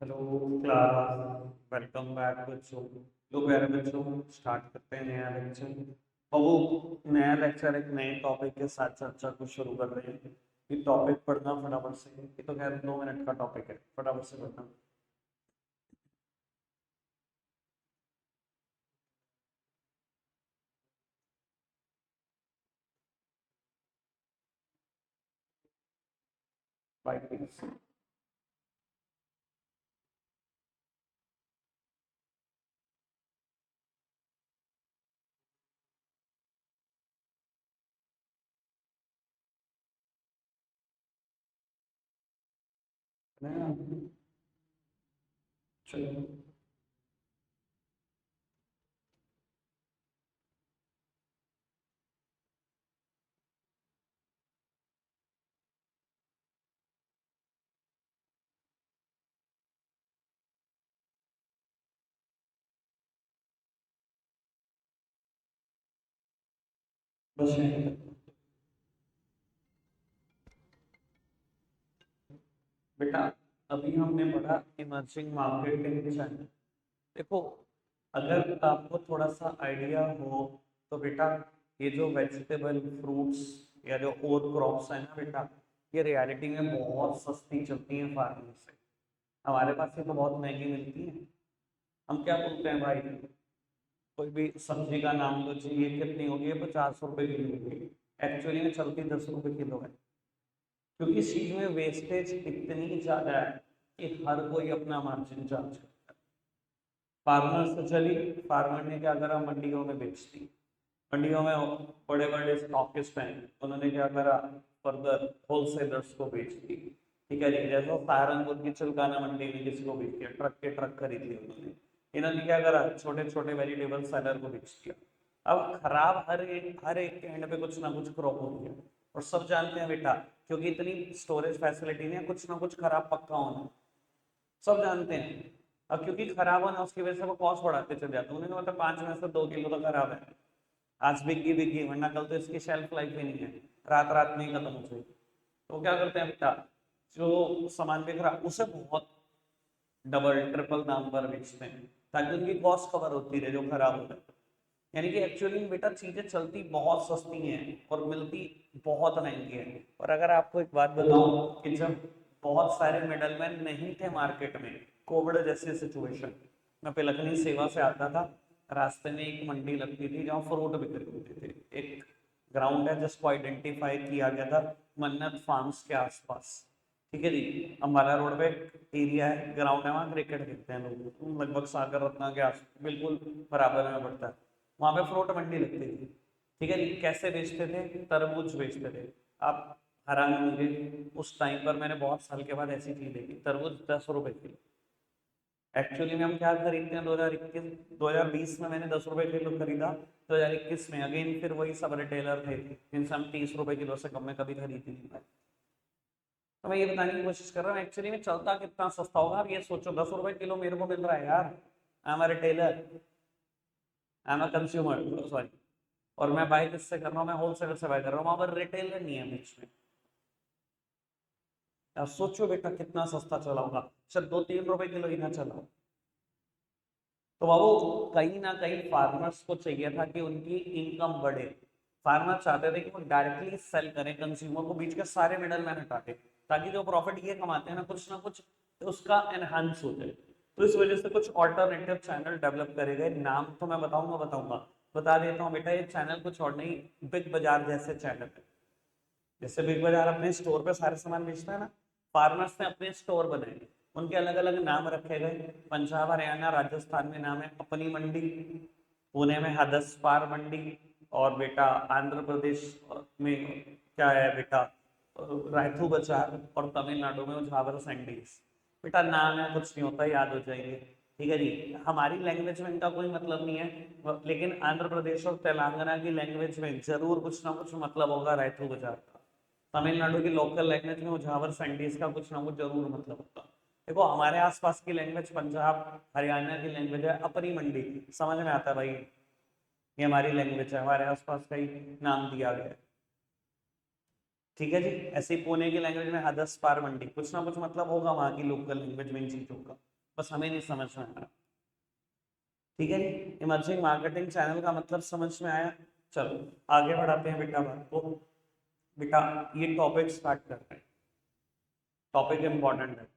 Hello class, welcome back बच्चों। लो प्यारे बच्चों, स्टार्ट करते हैं नया लेक्चर। और वो नया लेक्चर एक नए टॉपिक के साथ चर्चा को शुरू कर रहे हैं। ये टॉपिक पढ़ना फटाफट से, ये तो खैर 2 मिनट का टॉपिक है, फटाफट से पढ़ना। Bye please. चलो। बस यहीं तक। बेटा, अभी हमने पढ़ा इमर्जिंग मार्केटिंग चैनल। देखो, अगर आपको थोड़ा सा आइडिया हो तो बेटा, ये जो वेजिटेबल फ्रूट्स या जो और क्रॉप्स है ना बेटा, ये रियलिटी में बहुत सस्ती चलती हैं फार्मर से। हमारे पास ये तो बहुत महंगी मिलती है। हम क्या बोलते हैं भाई, कोई भी सब्जी का नाम लो जी, ये कितनी होगी, ये 50 रुपए किलो होगी। एक्चुअली में चलती 10 रुपए किलो है, क्योंकि इस चीज में वेस्टेज इतनी ज्यादा है कि हर कोई अपना मार्जिन चार्ज करता है। फार्मर से चली, फार्मर ने क्या करा, मंडियों में बेच दी। मंडियों में बड़े बड़े स्टॉकिस्ट हैं, उन्होंने क्या करा, फर्दर होलसेलर्स को बेच दी। ठीक है जी, जैसे सहारनपुर की चिल्काना मंडी में किसी को बेच दिया, ट्रक के ट्रक खरीद लिए उन्होंने। इन्होंने क्या करा, छोटे छोटे वेजिटेबल सेलर को बेच दिया। अब खराब हर एक के एंड पे कुछ ना कुछ क्रॉप हो रही है। और सब जानते हैं बेटा, क्योंकि इतनी स्टोरेज फैसिलिटी नहीं है, कुछ ना कुछ खराब पक्का होना, सब जानते हैं। अब क्योंकि खराब होना, उसकी वजह से वो कॉस्ट बढ़ाते चले जाते हैं। उन्हें मतलब 5 में से 2 किलो तो खराब है, आज बिकी बिकी, वरना कल तो इसकी शेल्फ लाइफ ही नहीं है, रात रात में ही खत्म हो जाएगी। तो क्या करते हैं बेटा, जो सामान बिक रहा उसे बहुत डबल ट्रिपल दाम पर बेचते हैं, ताकि उनकी कॉस्ट कवर होती रहे जो खराब हो रहा है। यानी कि एक्चुअली में बेटा चीजें चलती बहुत सस्ती हैं और मिलती बहुत महंगी है। और अगर आपको एक बात बताऊं, कि जब बहुत सारे मिडलमैन नहीं थे मार्केट में, कोविड जैसी सिचुएशन, मैं पिलखनी सेवा से आता था, रास्ते में एक मंडी लगती थी जहाँ फ्रूट बिक्री होते थे। एक ग्राउंड है जिसको आइडेंटिफाई किया गया था मन्नत फार्म्स के आसपास। ठीक है जी, अम्बाला रोड पे एरिया है, ग्राउंड है, वहाँ क्रिकेट खेलते हैं लोग, लगभग सागर रत्ना के आस बिल्कुल बराबर में पड़ता है। वहां पे फ्रूट मंडी लगती थी। ठीक है जी, कैसे बेचते थे, तरबूज बेचते थे। आप हैरान होंगे, उस टाइम पर मैंने बहुत साल के बाद ऐसी चीज देखी, तरबूज 10 रुपए किलो। एक्चुअली में हम क्या खरीदते हैं, 2021 2020 में मैंने 10 रुपए किलो खरीदा, 2021 में अगेन फिर वही सब रिटेलर थे जिनसे हम 30 रुपए किलो से कम में कभी खरीद ही नहीं पाए। तो मैं ये बताने की कोशिश कर रहा हूँ, एक्चुअली में चलता कितना सस्ता होगा। आप ये सोचो, 10 रुपए किलो मेरे को मिल रहा है यार, I am a retailer, I am a consumer, sorry. और मैं बाय किससे कर रहा हूँ, मैं होलसेलर से बाय कर रहा हूँ, वहां पर रिटेलर नहीं है बीच में। यार सोचो बेटा, कितना सस्ता चला होगा, शायद 2-3 रुपए किलो ही ना चला हो। तो बाबू, कहीं ना कहीं फार्मर्स को चाहिए था कि उनकी इनकम बढ़े। फार्मर चाहते थे कि वो डायरेक्टली सेल करें कंज्यूमर को, बीच के सारे मिडल मैन हटा के, ताकि जो प्रॉफिट ये कमाते हैं ना कुछ तो उसका एनहांस हो जाए। तो इस वजह से कुछ ऑल्टरनेटिव चैनल डेवलप करे गए। नाम तो मैं बताऊंगा बताऊंगा, बता देता हूँ बेटा, ये चैनल कुछ और नहीं, बिग बाजार जैसे चैनल है। जैसे बिग बाजार अपने स्टोर पे सारे सामान बेचता है ना, फार्मर्स ने अपने स्टोर बनाए, उनके अलग अलग नाम रखे गए। पंजाब हरियाणा राजस्थान में नाम है अपनी मंडी, पुणे में हदस पार मंडी, और बेटा आंध्र प्रदेश में क्या है बेटा, रायथू बाजार, और तमिलनाडु में झावर सैंडीज। बेटा नाम है, कुछ नहीं होता, याद हो जाएंगे। ठीक है जी, हमारी लैंग्वेज में इनका कोई मतलब नहीं है, लेकिन आंध्र प्रदेश और तेलंगाना की लैंग्वेज में जरूर कुछ ना कुछ मतलब होगा रायथू बाजार का। तमिलनाडु की लोकल लैंग्वेज में उझावर सैंडीज का कुछ ना कुछ जरूर मतलब होता। देखो, हमारे आसपास की लैंग्वेज पंजाब हरियाणा की लैंग्वेज है अपनी मंडी, समझ में आता है भाई, ये हमारी लैंग्वेज है, हमारे आसपास का ही नाम दिया गया है। ठीक है जी, ऐसे ही पुणे की लैंग्वेज में हदस पार मंडी, कुछ ना कुछ मतलब होगा वहां की लोकल लैंग्वेज में इन चीजों का। बस हमें नहीं समझ में आ रहा। ठीक है, इमर्जिंग मार्केटिंग चैनल का मतलब समझ में आया। चलो आगे बढ़ाते हैं बेटा बात को। बेटा ये टॉपिक स्टार्ट करते हैं, टॉपिक इंपॉर्टेंट है।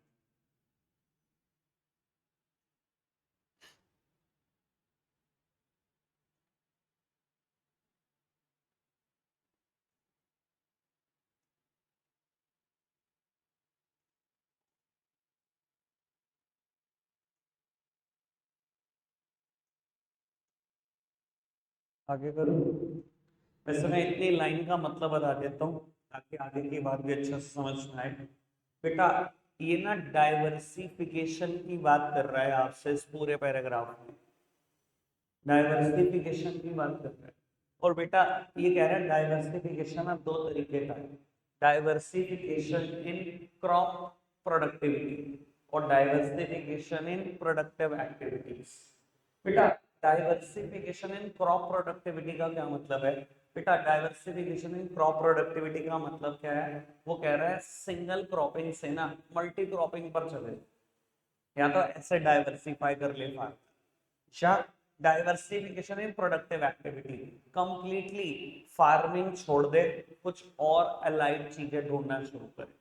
आगे करूँ? वैसे मैं इतनी लाइन का मतलब बता देता हूँ ताकि आगे की बात भी अच्छे से समझ में आए। बेटा ये ना डाइवर्सिफिकेशन की बात कर रहा है आपसे इस पूरे पैराग्राफ में, डाइवर्सिफिकेशन की बात कर रहा है। और बेटा ये कह रहा है डाइवर्सिफिकेशन अब दो तरीके का है, डाइवर्सिफिकेशन इन क्रॉप प्रोडक्टिविटी और डाइवर्सिफिकेशन इन प्रोडक्टिव एक्टिविटीज। बेटा डाइवर्सिफिकेशन इन क्रॉप प्रोडक्टिविटी का क्या मतलब है? बेटा डाइवर्सिफिकेशन इन क्रॉप प्रोडक्टिविटी का मतलब क्या है? वो कह रहा है सिंगल क्रॉपिंग से ना मल्टी क्रॉपिंग पर चले, या तो ऐसे डाइवर्सिफाई कर ले फार्म, या डाइवर्सिफिकेशन इन प्रोडक्टिव एक्टिविटी, कंप्लीटली फार्मिंग छोड़ दे, कुछ और अलाइड चीजें ढूंढना शुरू करे,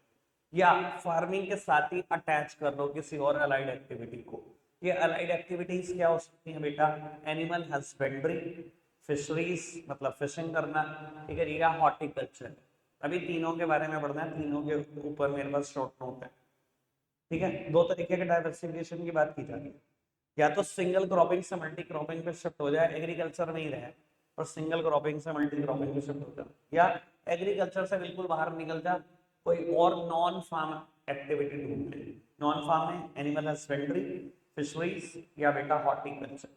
या फार्मिंग के साथ ही अटैच कर लो किसी और अलाइड एक्टिविटी को। ये अलाइड एक्टिविटीज क्या हो सकती हैं बेटा? एनिमल हस्बेंड्री, फिशरीज मतलब फिशिंग करना, ठीक है, या हॉर्टिकल्चर। अभी तीनों के बारे में पढ़ना है, तीनों के ऊपर मेरे पास शॉर्ट नोट है। ठीक है, दो तरीके के डाइवर्सिफिकेशन की बात की जा रही है, या तो सिंगल क्रॉपिंग से मल्टी क्रॉपिंग पे शिफ्ट हो जाए, एग्रीकल्चर में ही रहे और सिंगल क्रॉपिंग से मल्टी क्रॉपिंग पे शिफ्ट हो जाए, या एग्रीकल्चर से बिल्कुल बाहर निकल जा, कोई और नॉन फार्म एक्टिविटी ढूंढ ले। नॉन फार्म में एनिमल हस्बेंड्री, फिशरीज या बेटा हॉर्टिकल्चर।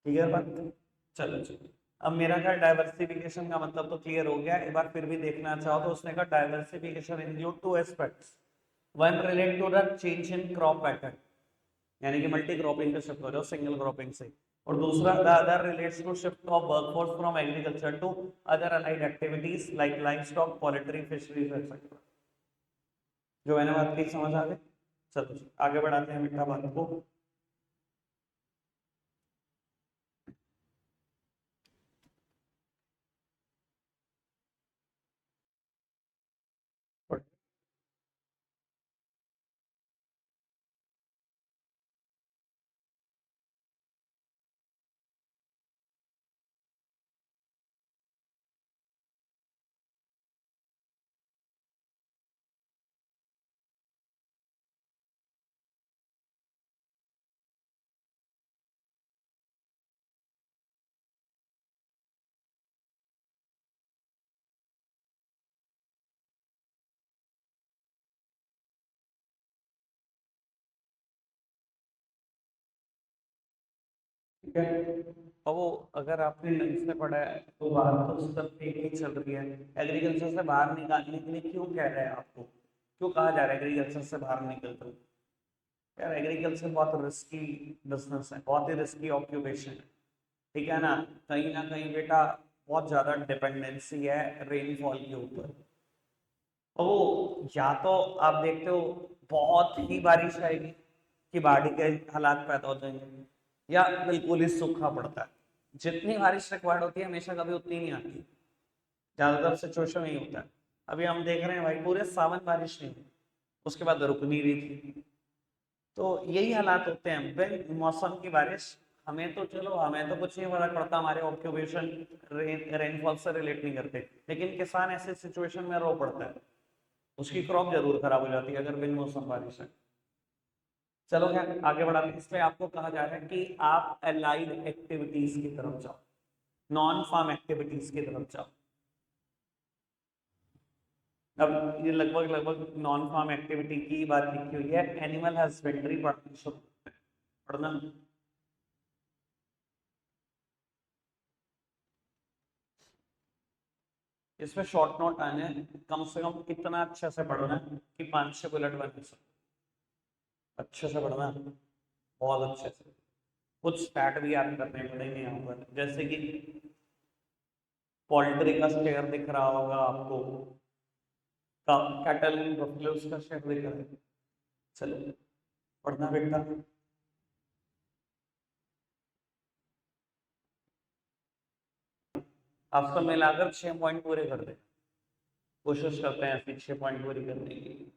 ठीक है बात? चलो चलो, अब मेरा क्या डाइवर्सिफिकेशन का मतलब तो क्लियर हो गया। एक बार फिर भी देखना चाहो तो उसने कहा diversification include two aspects, one relate to the change in crop pattern, यानी कि मल्टी क्रॉपिंग पे शिफ्ट हो जाओ सिंगल क्रॉपिंग से, और दूसरा the other relates to shift of workforce from agriculture to other allied activities like livestock, poultry, fisheries etcetera. जो मैंने बात की समझ आ गई? चलो आगे बढ़ाते हैं बेटा बात को। ठीक है, और वो अगर आपने ढंग से पढ़ा है तो बात तो सब एक ही चल रही है। एग्रीकल्चर से बाहर निकालने के लिए क्यों कह रहे हैं आपको, क्यों कहा जा रहा है एग्रीकल्चर से बाहर निकल दो? यार एग्रीकल्चर बहुत रिस्की बिजनेस है, बहुत ही रिस्की ऑक्यूपेशन है, ठीक है ना कहीं बेटा बहुत ज्यादा डिपेंडेंसी है रेनफॉल के ऊपर। तो या तो आप देखते हो बहुत ही बारिश आएगी कि बाढ़ के हालात पैदा हो जाएंगे, या बिल्कुल ही सूखा पड़ता है। जितनी बारिश रिक्वायर्ड होती है हमेशा कभी उतनी नहीं आती, ज्यादातर सिचुएशन नहीं होता है। अभी हम देख रहे हैं भाई पूरे सावन बारिश नहीं हुई, उसके बाद रुक नहीं रही थी। तो यही हालात होते हैं बिन मौसम की बारिश। हमें तो चलो हमें तो कुछ नहीं फर्क पड़ता, हमारे ऑक्यूपेशन रेनफॉल से रिलेट नहीं करते, लेकिन किसान ऐसे सिचुएशन में रो पड़ता है, उसकी क्रॉप जरूर खराब हो जाती है अगर बिन मौसम बारिश है। चलो क्या आगे बढ़ाते हैं, इसलिए आपको कहा जा रहा है कि आप अलाइड एक्टिविटीज की तरफ जाओ, नॉन फार्म एक्टिविटीज की तरफ जाओ। अब ये लगभग लगभग नॉन फार्म एक्टिविटी की बात लिखी हुई है, एनिमल हस्बेंड्री पढ़ना। इसमें शॉर्ट नोट आने हैं, कम से कम इतना अच्छे से पढ़ना है कि 5-6 बुलेट बन सके, अच्छे से पढ़ना है, बहुत अच्छे से। कुछ स्टैट भी याद करने पड़ेंगे यहाँ पर, जैसे कि पोल्ट्री का शेयर दिख रहा होगा आपको, कैटल एंड बफेलोज का शेयर दिख रहा है। चलो पढ़ना बेटा। आप सब मिलाकर 6 पॉइंट पूरे कर दे, कोशिश करते हैं ऐसे 6 पॉइंट पूरी करने की।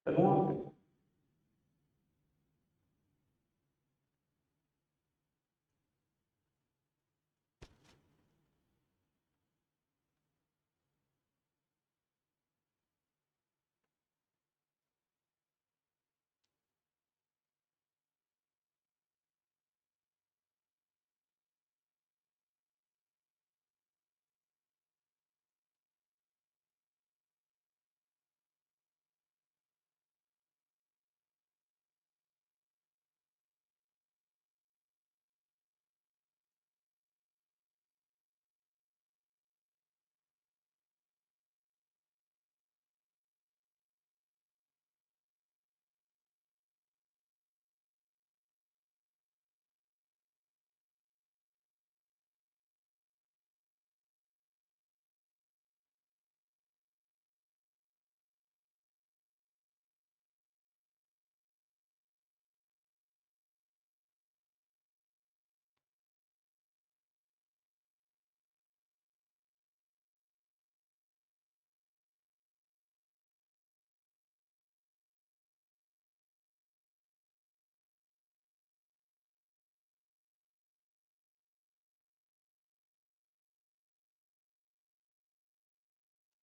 करूँ?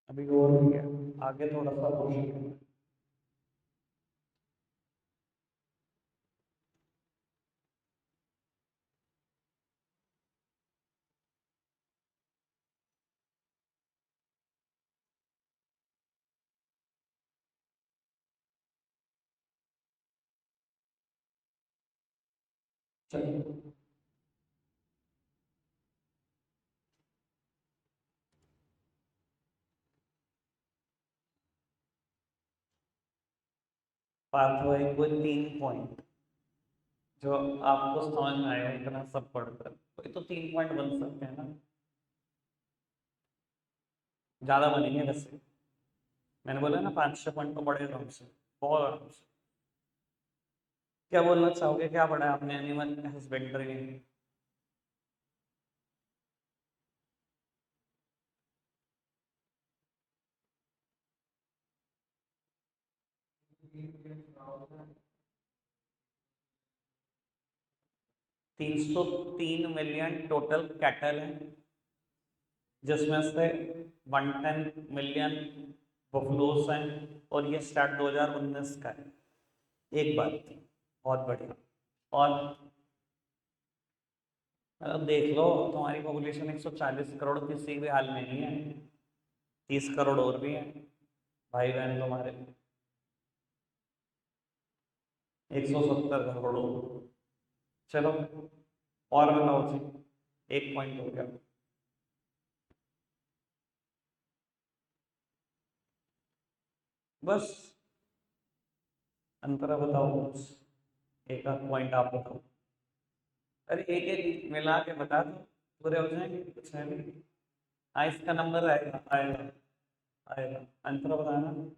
अभी और भी है, आगे थोड़ा सा हो सकता। चलिए, पाथवे कोई 3 पॉइंट जो आपको समझ में आएगा इतना सब पढ़कर, कोई तो 3 पॉइंट बन सकते हैं ना, ज्यादा बनेंगे वैसे। मैंने बोला ना 5-6 पॉइंट तो बड़े आराम से, बहुत आराम से। क्या बोलना चाहोगे, क्या पढ़ा है आपने एनिमल हस्बेंड्री में? 303 मिलियन टोटल कैटल हैं, जिसमें से 110 मिलियन बफलोस हैं, और ये स्टार्ट 2019 का है। एक बात थी, बहुत बढ़िया। और देख लो, तुम्हारी पॉपुलेशन 140 करोड़ किसी भी हाल में नहीं है, 30 करोड़ और भी हैं भाई बहन तुम्हारे, 170 करोड़। चलो और बताओ जी, 1 पॉइंट हो गया। बस अंतरा बताओ कुछ, एक आध पॉइंट आप बताओ। अरे एक एक मिला के बता दो, पूरे हो जाएंगे, कुछ है नहीं। हाँ, इसका नंबर आएगा आएगा आएगा, अंतरा बताना।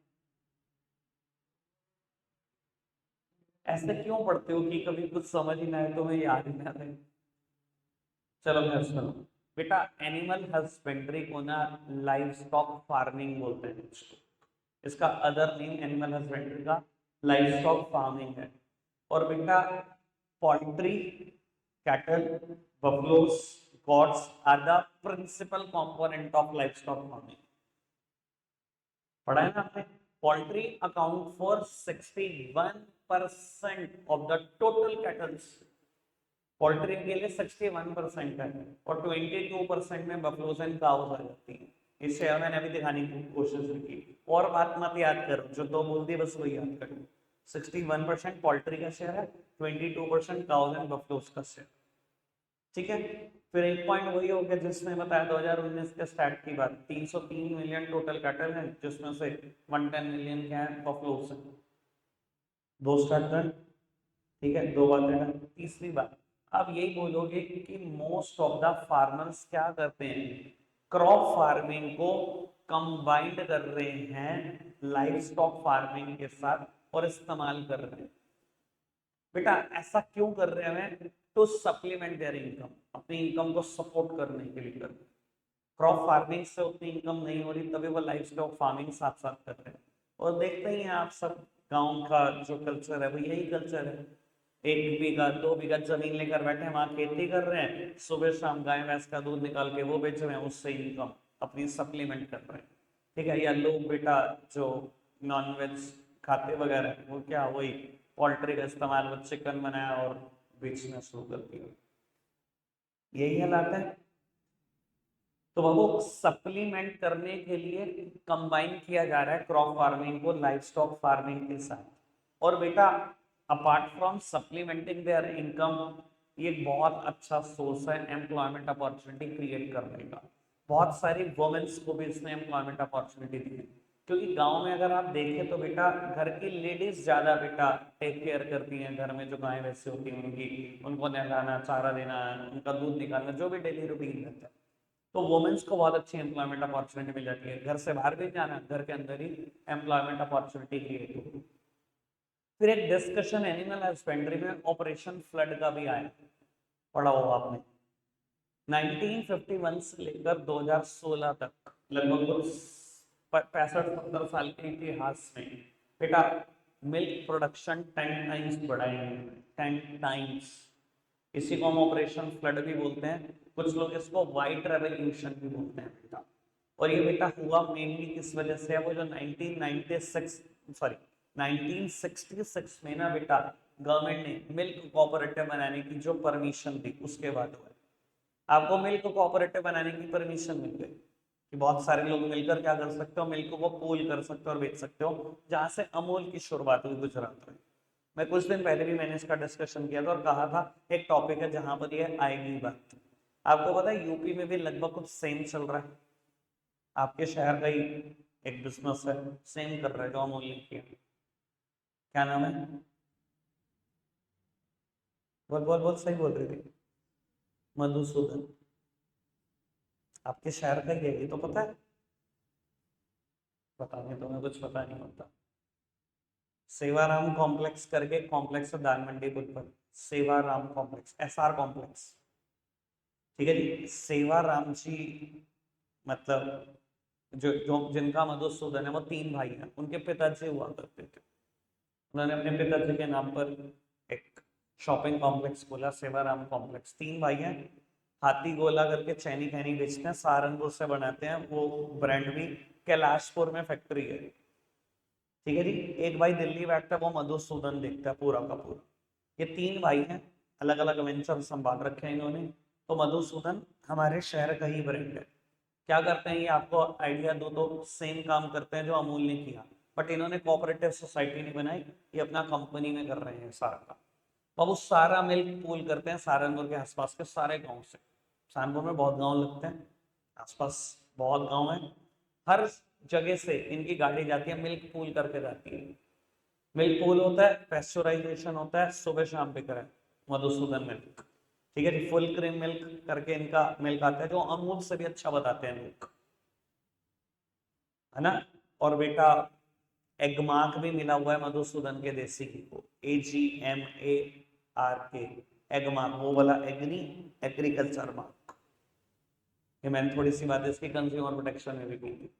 ऐसे क्यों पढ़ते हो कि कभी कुछ समझ ही ना आए, तुम्हें याद ही ना रहे। चलो मैं सुनो बेटा, एनिमल हस्बेंड्री को ना लाइव स्टॉक फार्मिंग बोलते हैं इसको। इसका अदर नेम एनिमल हस्बेंड्री का लाइव स्टॉक फार्मिंग है। और बेटा, poultry, cattle, buffaloes, goats are the principal component of livestock farming. पढ़ा है ना आपने? Poultry account for 61% of the total cattles. Poultry के लिए 61% है, और 22% में बफलोस एंड काउस आ जाती है। इस शेयर मैंने अभी दिखाने की कोशिश की, और बात मत याद करो, जो दो बोल दी बस वही याद करो। 61% पोल्ट्री का शेयर है, 22% काउस एंड बफलोस का शेयर। ठीक है, फिर एक पॉइंट वही हो गया जिसमें बताया 2019 के स्टार्ट की बात, 303 मिलियन टोटल कैटल है, जिसमें से 110 मिलियन क्या है, बफलो से। दो स्टार्ट डन, ठीक है, दो बातें डन। तीसरी बात, आप यही बोलोगे कि मोस्ट ऑफ द फार्मर्स क्या करते हैं, क्रॉप फार्मिंग को कंबाइंड कर रहे हैं लाइफ स्टॉक फार्मिंग के साथ और इस्तेमाल कर रहे हैं। बेटा ऐसा क्यों कर रहे हैं, टू सप्लीमेंट देयर इनकम, अपनी इनकम को सपोर्ट करने के लिए कर रहे हैं। क्रॉप फार्मिंग से उतनी इनकम नहीं हो रही, तभी वो लाइफ स्टॉक फार्मिंग साथ साथ कर रहे हैं। और देखते ही हैं आप सब, गांव का जो कल्चर है वो यही कल्चर है, 1 बीघा 2 बीघा जमीन लेकर बैठे हैं, वहां खेती कर रहे हैं, सुबह शाम गाय भैंस का दूध निकाल के वो बेच रहे हैं, उससे इनकम अपनी सप्लीमेंट कर रहे हैं। ठीक है, या लोग बेटा जो नॉन वेज खाते वगैरह, वो क्या वही पोल्ट्री का इस्तेमाल, वो चिकन बनाया और बेचना शुरू कर दिया, यही हालात है। तो वो सप्लीमेंट करने के लिए कंबाइन किया जा रहा है क्रॉप फार्मिंग को लाइफ स्टॉक फार्मिंग के साथ। और बेटा apart from supplementing there income, ये बहुत अच्छा सोर्स है एम्प्लॉयमेंट अपॉर्चुनिटी क्रिएट करने का। बहुत सारी वुमेन्स को भी इसने एम्प्लॉयमेंट अपॉर्चुनिटी दी है, क्योंकि गांव में अगर आप देखें तो बेटा घर की लेडीज ज्यादा बेटा टेक केयर करती हैं, घर में जो गाय भैंसे होती हैं उनकी, उनको नहलाना, चारा देना, उनका दूध निकालना, जो भी डेली रूटीन रहता है। तो वुमेन्स को बहुत अच्छी एम्प्लॉयमेंट अपॉर्चुनिटी मिल जाती है, घर से बाहर भी जाना, घर के अंदर ही एम्प्लॉयमेंट अपॉर्चुनिटी क्रिएट होगी। फिर एक डिस्कशन एनिमल हस्बेंड्री में ऑपरेशन फ्लड का भी आया, पढ़ा होगा आपने। 1951 से लेकर 2016 तक लगभग 65-70 साल के इतिहास में बेटा मिल्क प्रोडक्शन 10 टाइम्स बढ़ा है, 10 टाइम्स। इसी को हम ऑपरेशन फ्लड भी बोलते हैं, कुछ लोग इसको वाइट रेवोल्यूशन भी बोलते हैं बेटा। और ये बेटा हुआ मेनली किस वजह से है, वो जो 1996 सॉरी 1966 में ना बेटा गवर्नमेंट ने मिल्क कोऑपरेटिव बनाने की जो परमिशन दी, उसके बाद हुआ। आपको मिल्क कोऑपरेटिव बनाने की परमिशन मिल गई कि बहुत सारे लोग मिलकर क्या कर सकते हो, मिल्क को पूल कर सकते हो और बेच सकते हो, जहां से अमूल की शुरुआत हुई गुजरात में। मैं कुछ दिन पहले भी मैंने इसका डिस्कशन किया था और कहा था एक टॉपिक है जहां पर ये आएगी बात। आपको पता है यूपी में भी लगभग कुछ सेम चल रहा है, आपके शहर का ही एक बिजनेस है, सेम कर रहा है जो अमूल ने किया। क्या नाम है, बोल बोल बोल, सही बोल रही थी, मधुसूदन। आपके शहर का ही है, ये तो पता है, पता नहीं, तुम्हें कुछ पता नहीं होता। सेवाराम कॉम्प्लेक्स करके कॉम्प्लेक्स है दान मंडी पुल पर, सेवाराम कॉम्प्लेक्स, एसआर कॉम्प्लेक्स। ठीक है जी, सेवाराम जी मतलब जो जो जिनका मधुसूदन है, वो 3 भाई हैं, उनके पिताजी हुआ करते थे। उन्होंने अपने पिताजी के नाम पर एक शॉपिंग कॉम्प्लेक्स खोला, सेवाराम कॉम्प्लेक्स। 3 भाई हैं, हाथी गोला करके चैनी खैनी बेचते हैं, सहारनपुर से बनाते हैं वो ब्रांड भी, कैलाशपुर में फैक्ट्री है। ठीक है जी, एक भाई दिल्ली बैठता है, वो मधुसूदन देखता है पूरा का पूरा। ये 3 भाई हैं, अलग अलग वेंचर संभाल रखे हैं इन्होंने। तो मधुसूदन हमारे शहर का ही ब्रांड है। क्या करते हैं ये आपको आइडिया दो तो, सेम काम करते हैं जो अमूल ने किया, बट इन्होंने कोऑपरेटिव सोसाइटी नहीं बनाई, ये अपना कंपनी में कर रहे हैं सारा काम। अब वो सारा मिल्क पूल करते हैं सहारनपुर के आसपास के सारे गांव से। सहारनपुर में बहुत गांव लगते हैं, आसपास बहुत गांव है, हर जगह से इनकी गाड़ी जाती है, मिल्क पूल करके जाती है। मिल्क पूल होता है, पेस्चराइजेशन होता है, सुबह शाम बिक रहा है मधुसूदन मिल्क। ठीक है जी, फुल क्रीम मिल्क करके इनका मिल्क आता है, जो अमूल से भी अच्छा बताते हैं मिल्क, है ना। और बेटा एग मार्क भी मिला हुआ है मधुसूदन के देसी घी को, AGMARK, एग मार्क, वो वाला एग्री एग्रीकल्चर मार्क। ये मैंने थोड़ी सी बात इसकी कंज्यूमर प्रोटेक्शन में भी की थी।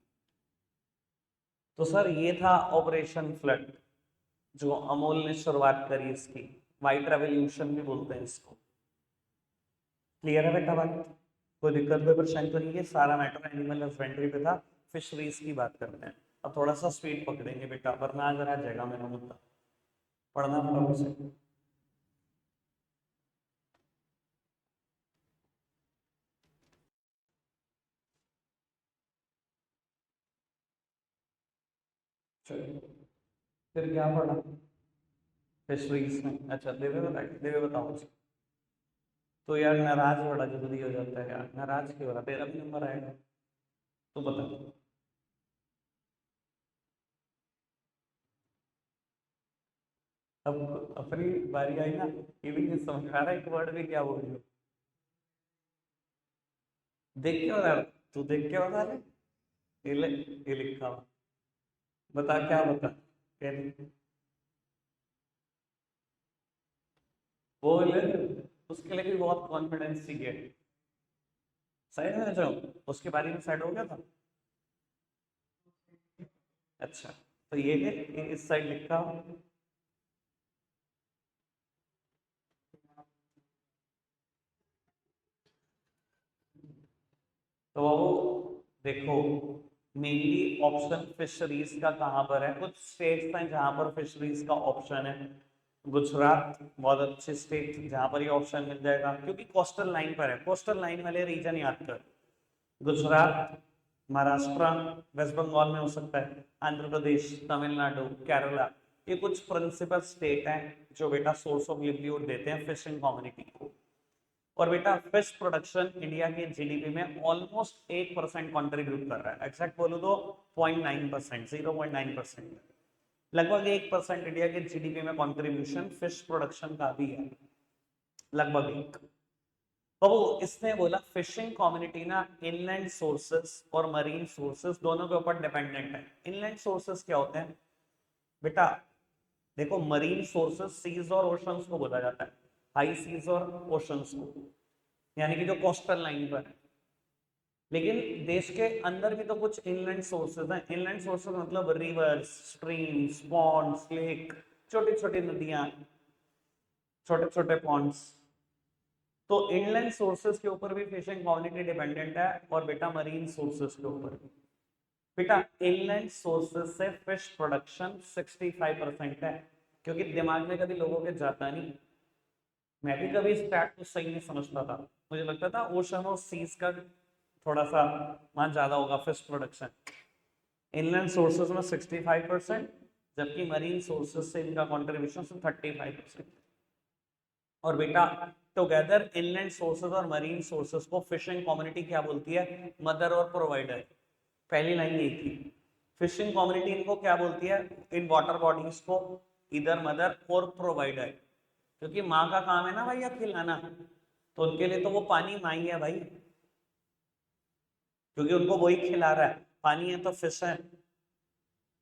तो सर ये था ऑपरेशन फ्लड, जो अमूल ने शुरुआत करी इसकी, व्हाइट रेवोल्यूशन भी बोलते हैं इसको। क्लियर है बेटा बात, कोई दिक्कत कोई परेशानी तो नहीं है, सारा मैटर एनिमल हस्बेंड्री पे था। फिशरीज की बात करते हैं, अब थोड़ा सा स्पीड पकड़ेंगे बेटा, वरना आज रह जाएगा मेरा मुद्दा, पढ़ना पड़ा उसे। चलिए, फिर क्या पढ़ा फिशरीज में, अच्छा देवे बताओ, देवे बताओ मुझे। तो यार नाराज बड़ा जल्दी हो जाता है यार, नाराज क्यों हो रहा, तेरा भी नंबर आएगा, तो बता। अब अपनी बारी आई ना, ये भी नहीं समझ आ रहा एक वर्ड में क्या बोल रही हो। देख क्या हो रहा है, तू देख क्या हो रहा है, ये लिखा हुआ, बता क्या, बता क्या लिखा? बोल, उसके लिए भी बहुत कॉन्फिडेंस चाहिए। साइड में जाओ, उसके बारे में साइड हो गया था। अच्छा, तो ये इस साइड लिखा हुआ। तो वो देखो, मेनली ऑप्शन फिशरीज का कहाँ पर है, कुछ स्टेट्स हैं जहां पर फिशरीज का ऑप्शन है। गुजरात बहुत अच्छे स्टेट जहां पर ये ऑप्शन मिल जाएगा, क्योंकि कोस्टल लाइन पर है, कोस्टल लाइन वाले रीजन याद कर। गुजरात, महाराष्ट्र, वेस्ट बंगाल में हो सकता है, आंध्र प्रदेश, तमिलनाडु, केरला, ये कुछ प्रिंसिपल स्टेट हैं जो बेटा सोर्स ऑफ लिवलीहुड देते हैं फिशिंग कम्युनिटी को। और बेटा फिश प्रोडक्शन इंडिया के जीडीपी में ऑलमोस्ट 1% कंट्रीब्यूट कर रहा है, एक्सैक्ट बोलो तो 0.9%, 0.9%, लगभग 1% इंडिया के जीडीपी में कंट्रीब्यूशन फिश प्रोडक्शन का भी है, लगभग एक। तो वो इसने बोला फिशिंग कम्युनिटी ना इनलैंड सोर्सेस और मरीन सोर्सेस दोनों के ऊपर डिपेंडेंट है। इनलैंड सोर्सेस क्या होते हैं बेटा, देखो मरीन सोर्सेस सीज और ओशंस को बोला जाता है, हाई सीज और ओशंस को, यानी कि जो कोस्टल लाइन पर है। लेकिन देश के अंदर भी तो कुछ इनलैंड सोर्सेज हैं। इनलैंड सोर्सेज मतलब रिवर्स, स्ट्रीम्स, पॉन्ड्स, लेक, छोटी छोटी नदियां, छोटे छोटे पॉन्ड्स। तो इनलैंड सोर्सेज के ऊपर भी फिशिंग कम्युनिटी डिपेंडेंट है, और बेटा मरीन सोर्सेज के ऊपर भी। बेटा इनलैंड सोर्सेज से फिश प्रोडक्शन 65% है, क्योंकि दिमाग में कभी लोगों के जाता नहीं। मैं भी कभी स्टैट को सही नहीं समझता था, मुझे लगता था ओशन और सीज का थोड़ा सा वहां ज्यादा होगा फिश प्रोडक्शन। इनलैंड सोर्सेज में 65%, जबकि मरीन सोर्सेज से इनका कॉन्ट्रीब्यूशन 35%। और बेटा टुगेदर इनलैंड सोर्सेज और मरीन सोर्सेज को फिशिंग कम्युनिटी क्या बोलती है, मदर और प्रोवाइडर। पहली लाइन यही थी, फिशिंग कम्युनिटी इनको क्या बोलती है, इन वाटर बॉडीज को, इधर मदर और प्रोवाइडर, क्योंकि माँ का काम है ना भैया खिलाना, तो उनके लिए तो वो पानी माँ ही है भाई, क्योंकि उनको वही खिला रहा है, पानी है तो फिश है,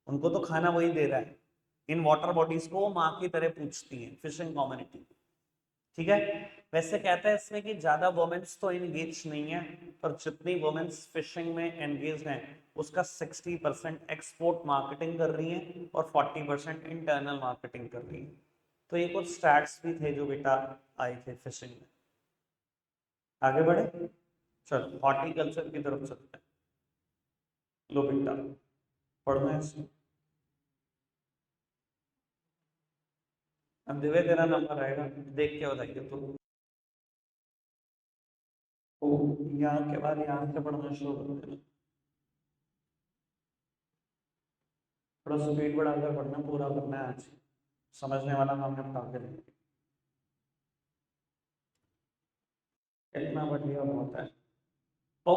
उनको तो खाना वही दे रहा है। इन वाटर बॉडीज को वो माँ की तरह पूछती है फिशिंग कम्युनिटी। ठीक है, वैसे कहता है इसमें कि ज्यादा वुमेन्स तो एंगेज नहीं है, पर जितनी वुमेन्स फिशिंग में एंगेज हैं उसका 60% एक्सपोर्ट मार्केटिंग कर रही हैं और 40% इंटरनल मार्केटिंग कर रही हैं। तो ये कुछ स्टैट्स भी थे जो बेटा आए थे फिशिंग में। आगे बढ़े, चल हॉर्टिकल्चर की तरफ चलते हैं। लो बेटा, पढ़ना है इसमें। अब दिव्य तेरा नंबर आएगा, देख के बताइए तो। तो यहाँ के बाद यहाँ से पढ़ना शुरू कर देना, थोड़ा स्पीड बढ़ाकर पढ़ना, पूरा करना है आज, समझने वाला काम निपटा के देंगे। इतना पढ़ लिया बहुत है। तो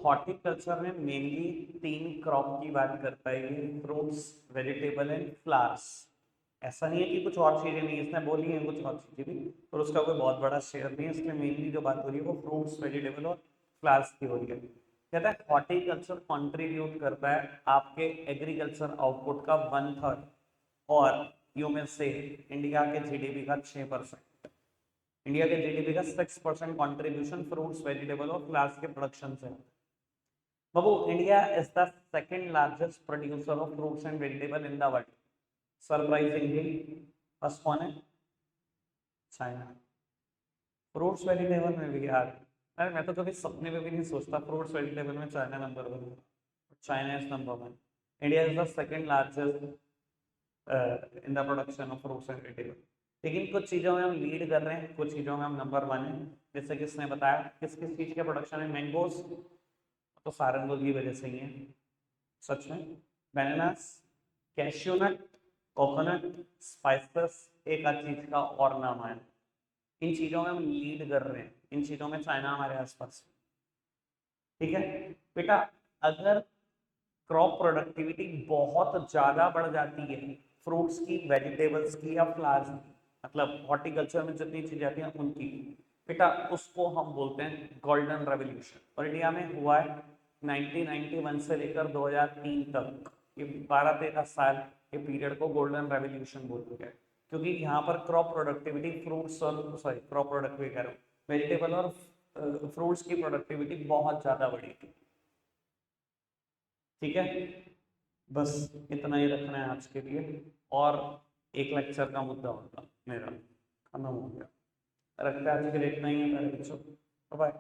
हॉर्टिकल्चर में मेनली 3 क्रॉप की बात करता है ये, फ्रूट्स, वेजिटेबल एंड फ्लावर्स। ऐसा नहीं है कि कुछ और चीजें नहीं, इसने बोली है कुछ और चीजें भी, पर उसका कोई बहुत बड़ा शेयर नहीं है, इसलिए मेनली जो बात हो रही है वो फ्रूट्स, वेजिटेबल और फ्लावर्स की हो रही है। कहता है हॉर्टिकल्चर कंट्रीब्यूट करता है आपके एग्रीकल्चर आउटपुट का 1/3, और यू में से इंडिया के जीडीपी का 6%, इंडिया के जीडीपी का 6% कॉन्ट्रीब्यूशन फ्रूट्स, वेजिटेबल और फ्लावर्स के प्रोडक्शन से। बाबू India is the second largest producer of fruits and vegetable in the world, surprisingly. First कौन है, चाइना। फ्रूट्स वेजिटेबल में भी यार, अरे मैं तो कभी सपने में भी नहीं सोचता फ्रूट्स वेजिटेबल में China number 1, China is number 1। India is the second largest in the production of fruits and vegetable. लेकिन कुछ चीज़ों में हम लीड कर रहे हैं, कुछ चीज़ों में हम नंबर 1 है। जैसे किसने बताया किस किस चीज़ के प्रोडक्शन है, मैंगोज तो सारंगोल की वजह से ही है, सच में। Bananas, cashew nut, coconut, spices, एक आध चीज का और नाम आया, इन चीज़ों में हम लीड कर रहे हैं, इन चीज़ों में चाइना हमारे आसपास। ठीक है बेटा, अगर क्रॉप प्रोडक्टिविटी बहुत ज़्यादा बढ़ जाती है फ्रूट्स की, वेजिटेबल्स की या फ्लावर्स की, मतलब हॉर्टिकल्चर में जितनी चीज़ें आती हैं उनकी, बेटा उसको हम बोलते हैं गोल्डन रेवोल्यूशन। और इंडिया में हुआ है 1991 से लेकर 2003 तक, ये 12-13 साल के पीरियड को गोल्डन रेवोल्यूशन बोलते हैं, क्योंकि यहाँ पर क्रॉप प्रोडक्टिविटी, फ्रूट्स और सॉरी क्रॉप प्रोडक्टिविटी कह रहा हूँ, वेजिटेबल और फ्रूट्स की प्रोडक्टिविटी बहुत ज़्यादा बढ़ी थी। ठीक है, बस इतना ही रखना है आज के लिए, और एक लेक्चर का मुद्दा होगा मेरा खत्म हो गया। रखते हैं आज के लिए इतना ही है मेरे बच्चों, बाय।